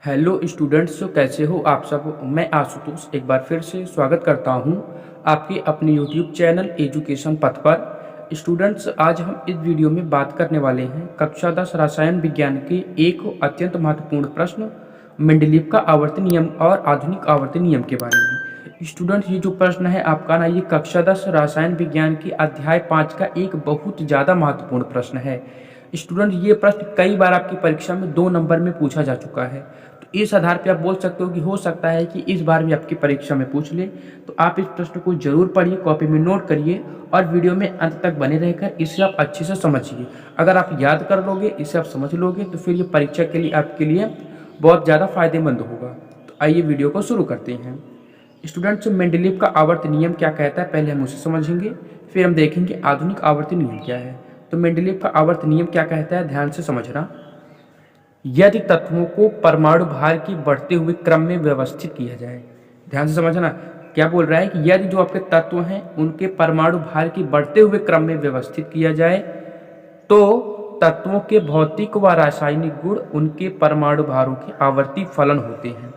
Hello students, कैसे हो आप सब। मैं आशुतोष एक बार फिर से स्वागत करता हूं आपके अपने यूट्यूब चैनल एजुकेशन पथ पर। स्टूडेंट्स, आज हम इस वीडियो में बात करने वाले हैं कक्षा 10 रसायन विज्ञान के एक अत्यंत महत्वपूर्ण प्रश्न मेंडलीव का आवर्त नियम और आधुनिक आवर्त नियम के बारे में। स्टूडेंट्स, ये जो प्रश्न है आपका ना, ये कक्षा 10 रसायन विज्ञान के अध्याय 5 का एक बहुत ज़्यादा महत्वपूर्ण प्रश्न है। स्टूडेंट, ये प्रश्न कई बार आपकी परीक्षा में 2 नंबर में पूछा जा चुका है, तो इस आधार पे आप बोल सकते हो कि हो सकता है कि इस बार भी आपकी परीक्षा में पूछ ले। तो आप इस प्रश्न को जरूर पढ़िए, कॉपी में नोट करिए और वीडियो में अंत तक बने रहकर इसे आप अच्छे से समझिए। अगर आप याद कर लोगे, इसे आप समझ लोगे, तो फिर ये परीक्षा के लिए आपके लिए बहुत ज़्यादा फायदेमंद होगा। तो आइए वीडियो को शुरू करते हैं। स्टूडेंट्स, मेंडलीव का आवर्त नियम क्या कहता है, पहले हम उसे समझेंगे, फिर हम देखेंगे आधुनिक आवर्त नियम क्या है। तो मेंडलीव का आवर्त नियम क्या कहता है, ध्यान से समझना। यदि तत्वों को परमाणु भार के बढ़ते हुए क्रम में व्यवस्थित किया जाए, ध्यान से समझना, क्या बोल रहा है कि यदि जो आपके तत्व हैं उनके परमाणु भार के बढ़ते हुए क्रम में व्यवस्थित किया जाए तो तत्वों के भौतिक व रासायनिक गुण उनके परमाणु भारों के आवर्ती फलन होते हैं।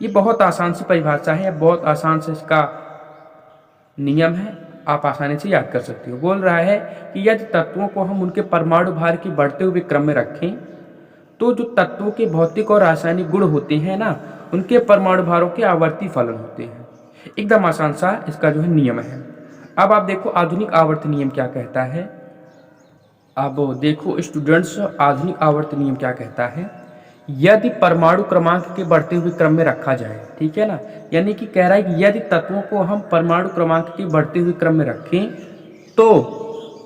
ये बहुत आसान सी परिभाषा है, बहुत आसान से इसका नियम है, आप आसानी से याद कर सकते हो। बोल रहा है कि यदि तत्वों को हम उनके परमाणु भार के बढ़ते हुए क्रम में रखें तो जो तत्वों के भौतिक और रासायनिक गुण होते हैं ना, उनके परमाणु भारों के आवर्ती फलन होते हैं। एकदम आसान सा इसका जो है नियम है। अब आप देखो आधुनिक आवर्त नियम क्या कहता है। अब देखो स्टूडेंट्स, आधुनिक आवर्त नियम क्या कहता है। यदि परमाणु क्रमांक के बढ़ते हुए क्रम में रखा जाए, ठीक है ना, यानी कि कह रहा है कि यदि तत्वों को हम परमाणु क्रमांक के बढ़ते हुए क्रम में रखें तो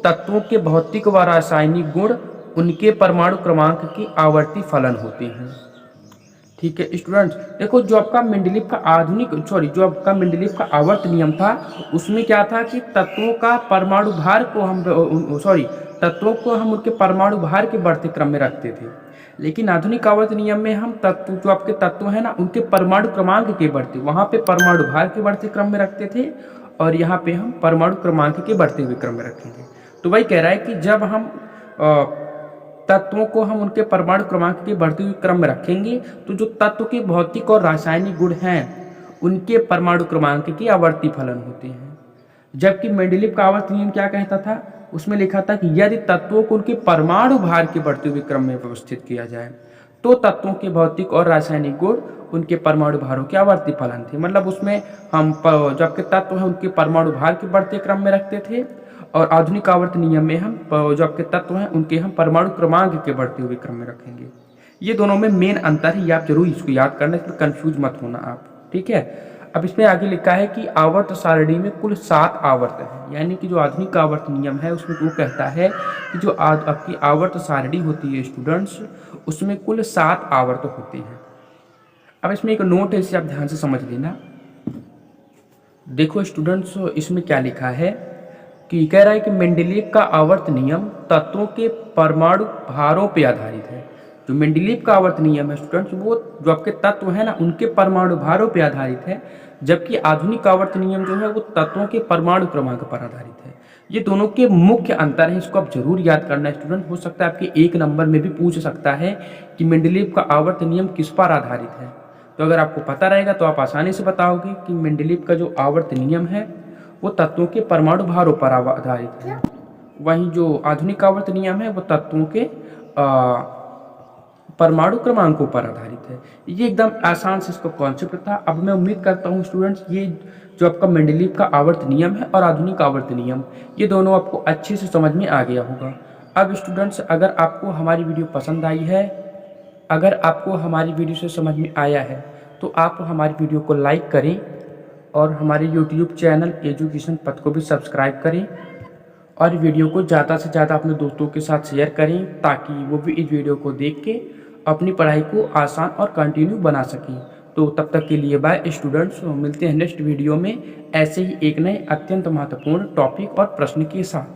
तत्वों के भौतिक व रासायनिक गुण उनके परमाणु क्रमांक के आवर्ती फलन होते हैं। ठीक है स्टूडेंट्स, देखो जो आपका मेंडलीव का जो आपका मेंडलीव का आवर्त नियम था, उसमें क्या था कि तत्वों का परमाणु भार को हम तत्वों को हम उनके परमाणु भार के बढ़ते क्रम में रखते थे। लेकिन आधुनिक आवर्त नियम में हम तत्व, जो आपके तत्व है ना, उनके परमाणु क्रमांक के बढ़ते, वहां पे परमाणु भार के बढ़ते क्रम में रखते थे और यहाँ पे हम परमाणु क्रमांक के बढ़ते हुए क्रम में रखेंगे। तो वही कह रहा है कि जब हम तत्वों को हम उनके परमाणु क्रमांक के बढ़ते हुए क्रम में रखेंगे तो जो तत्व के भौतिक और रासायनिक गुण हैं उनके परमाणु क्रमांक के आवर्ती फलन होते हैं। जबकि मेंडलीव का आवर्त नियम क्या कहता था, उसमें लिखा था कि यदि तत्वों को उनके परमाणु भार के बढ़ते हुए क्रम में व्यवस्थित किया जाए तो तत्वों के भौतिक और रासायनिक गुण उनके परमाणु भारों के आवर्ती फलन थे। मतलब उसमें हम जो आपके तत्व हैं उनके परमाणु भार के बढ़ते क्रम में रखते थे और आधुनिक आवर्त नियम में हम जो आपके तत्व हैं उनके हम परमाणु क्रमांक के बढ़ते हुए क्रम में रखेंगे। ये दोनों में मेन अंतर है, ये आप जरूर इसको याद करना, इसमें कंफ्यूज मत होना आप, ठीक है। अब इसमें आगे लिखा है कि आवर्त सारणी में कुल 7 आवर्त है, यानी कि जो आधुनिक आवर्त नियम है उसमें वो कहता है कि जो आपकी आवर्त सारणी होती है स्टूडेंट्स, उसमें कुल 7 आवर्त होते हैं। अब इसमें एक नोट है, इसे आप ध्यान से समझ लेना। देखो स्टूडेंट्स, इसमें क्या लिखा है कि कह रहा है कि मेंडलीव का आवर्त नियम तत्वों के परमाणु भारों पर आधारित है। जो मेंडलीव का आवर्त नियम है स्टूडेंट्स, वो जो आपके तत्व है ना उनके परमाणु भारों पर आधारित है, जबकि आधुनिक आवर्त नियम जो है वो तत्वों के परमाणु क्रमांक पर आधारित है। ये दोनों के मुख्य अंतर है, इसको आप जरूर याद करना है स्टूडेंट। हो सकता है आपके 1 नंबर में भी पूछ सकता है कि मेंडलीव का आवर्त नियम किस पर आधारित है। तो अगर आपको पता रहेगा तो आप आसानी से बताओगे कि मेंडलीव का जो आवर्त नियम है वो तत्वों के परमाणु भारों पर आधारित है, वहीं जो आधुनिक आवर्त नियम है वो तत्वों के परमाणु क्रमांकों पर आधारित है। ये एकदम आसान से इसका कॉन्सेप्ट था। अब मैं उम्मीद करता हूँ स्टूडेंट्स, ये जो आपका मेंडलीव का आवर्त नियम है और आधुनिक आवर्त नियम, ये दोनों आपको अच्छे से समझ में आ गया होगा। अब स्टूडेंट्स, अगर आपको हमारी वीडियो पसंद आई है, अगर आपको हमारी वीडियो से समझ में आया है तो आप हमारी वीडियो को लाइक करें और हमारे यूट्यूब चैनल एजुकेशन पथ को भी सब्सक्राइब करें और वीडियो को ज़्यादा से ज़्यादा अपने दोस्तों के साथ शेयर करें ताकि वो भी इस वीडियो को देख के अपनी पढ़ाई को आसान और कंटिन्यू बना सकें। तो तब तक के लिए बाय स्टूडेंट्स, मिलते हैं नेक्स्ट वीडियो में ऐसे ही एक नए अत्यंत महत्वपूर्ण टॉपिक और प्रश्न के साथ।